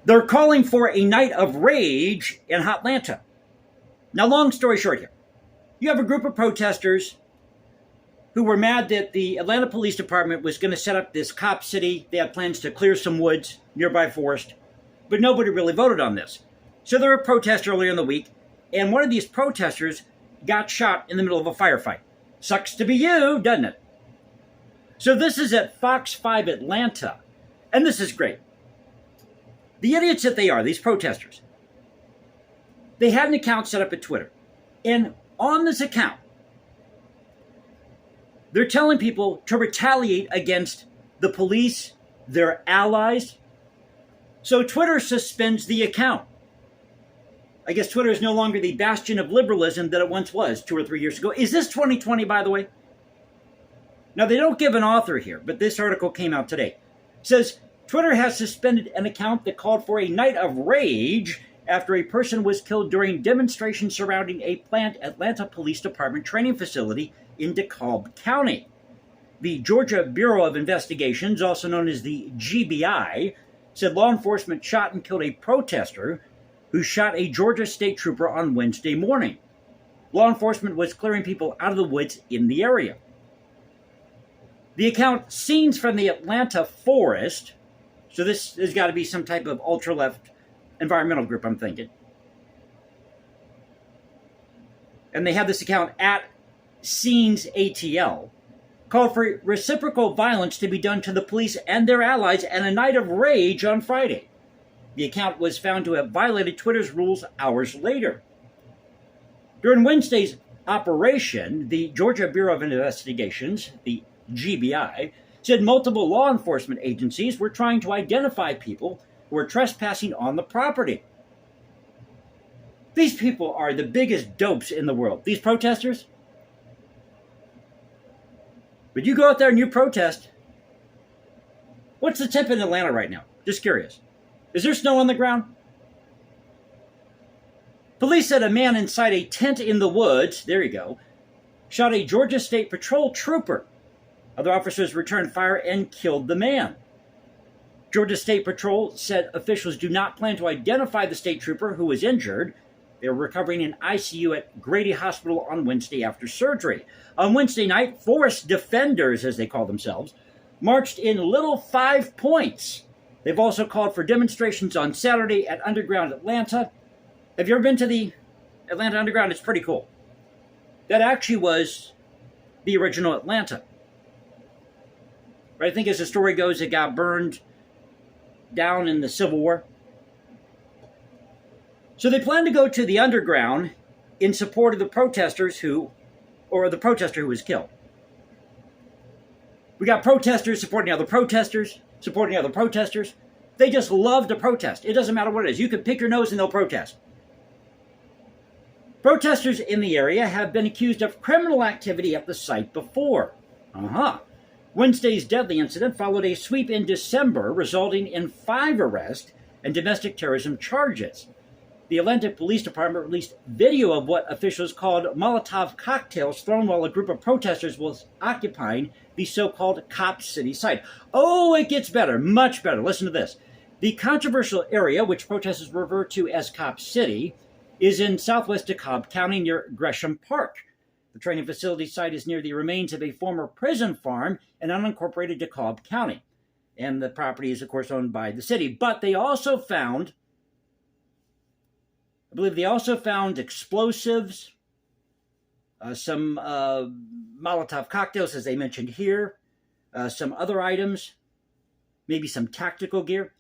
They're calling for a night of rage in Atlanta. Now, long story short here, you have a group of protesters who were mad that the Atlanta Police Department was going to set up this cop city. They had plans to clear some woods, nearby forest, but nobody really voted on this. So there were protests earlier in the week, and one of these protesters got shot in the middle of a firefight. Sucks to be you, doesn't it? So this is at Fox 5 Atlanta, and this is great. The idiots that they are, these protesters, they had an account set up at Twitter, and on this account, they're telling people to retaliate against the police, their allies. So Twitter suspends the account. I guess Twitter is no longer the bastion of liberalism that it once was 2 or 3 years ago. Is this 2020, by the way? Now, they don't give an author here, but this article came out today. It says, Twitter has suspended an account that called for a night of rage after a person was killed during demonstrations surrounding a planned Atlanta Police Department training facility in DeKalb County. The Georgia Bureau of Investigations, also known as the GBI, said law enforcement shot and killed a protester who shot a Georgia state trooper on Wednesday morning. Law enforcement was clearing people out of the woods in the area. The account Scenes from the Atlanta Forest, so this has got to be some type of ultra-left environmental group, I'm thinking. And they have this account at Scenes ATL, called for reciprocal violence to be done to the police and their allies and a night of rage on Friday. The account was found to have violated Twitter's rules hours later. During Wednesday's operation, the Georgia Bureau of Investigations, the GBI, said multiple law enforcement agencies were trying to identify people who were trespassing on the property. These people are the biggest dopes in the world. These protesters. But you go out there and you protest. What's the temp in Atlanta right now? Just curious. Is there snow on the ground? Police said a man inside a tent in the woods, there you go, shot a Georgia State Patrol trooper. Other officers returned fire and killed the man. Georgia State Patrol said officials do not plan to identify the state trooper who was injured. They were recovering in ICU at Grady Hospital on Wednesday after surgery. On Wednesday night, forest defenders, as they call themselves, marched in Little 5 Points. They've also called for demonstrations on Saturday at Underground Atlanta. Have you ever been to the Atlanta Underground? It's pretty cool. That actually was the original Atlanta. Right? I think as the story goes, it got burned down in the Civil War. So they plan to go to the underground in support of the protesters the protester who was killed. We got protesters supporting other protesters, supporting other protesters. They just love to protest. It doesn't matter what it is. You can pick your nose and they'll protest. Protesters in the area have been accused of criminal activity at the site before. Wednesday's deadly incident followed a sweep in December, resulting in 5 arrests and domestic terrorism charges. The Atlanta Police Department released video of what officials called Molotov cocktails thrown while a group of protesters was occupying the so-called Cop City site. Oh, it gets better, much better. Listen to this. The controversial area, which protesters refer to as Cop City, is in southwest DeKalb County near Gresham Park. The training facility site is near the remains of a former prison farm in unincorporated DeKalb County. And the property is, of course, owned by the city. But they also found, I believe they also found explosives, some Molotov cocktails, as they mentioned here, some other items, maybe some tactical gear.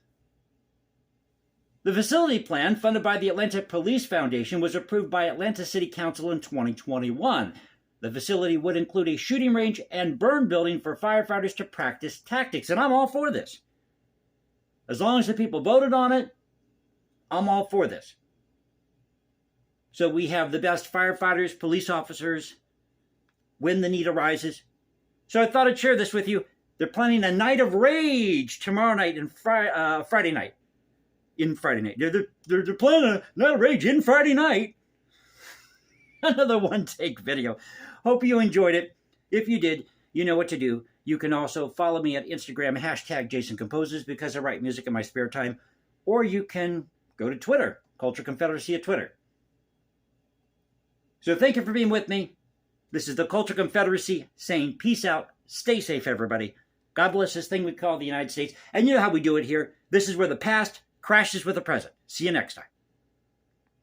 The facility plan, funded by the Atlanta Police Foundation, was approved by Atlanta City Council in 2021. The facility would include a shooting range and burn building for firefighters to practice tactics, and I'm all for this. As long as the people voted on it, I'm all for this. So we have the best firefighters, police officers, when the need arises. So I thought I'd share this with you. They're planning a night of rage tomorrow night and Friday night. Friday night. They're planning a night of rage in Friday night. Another one-take video. Hope you enjoyed it. If you did, you know what to do. You can also follow me at Instagram, #JasonComposes, because I write music in my spare time. or you can go to Twitter, Culture Confederacy at Twitter. So thank you for being with me. This is the Culture Confederacy saying peace out. Stay safe, everybody. God bless this thing we call the United States. And you know how we do it here. This is where the past crashes with the present. See you next time.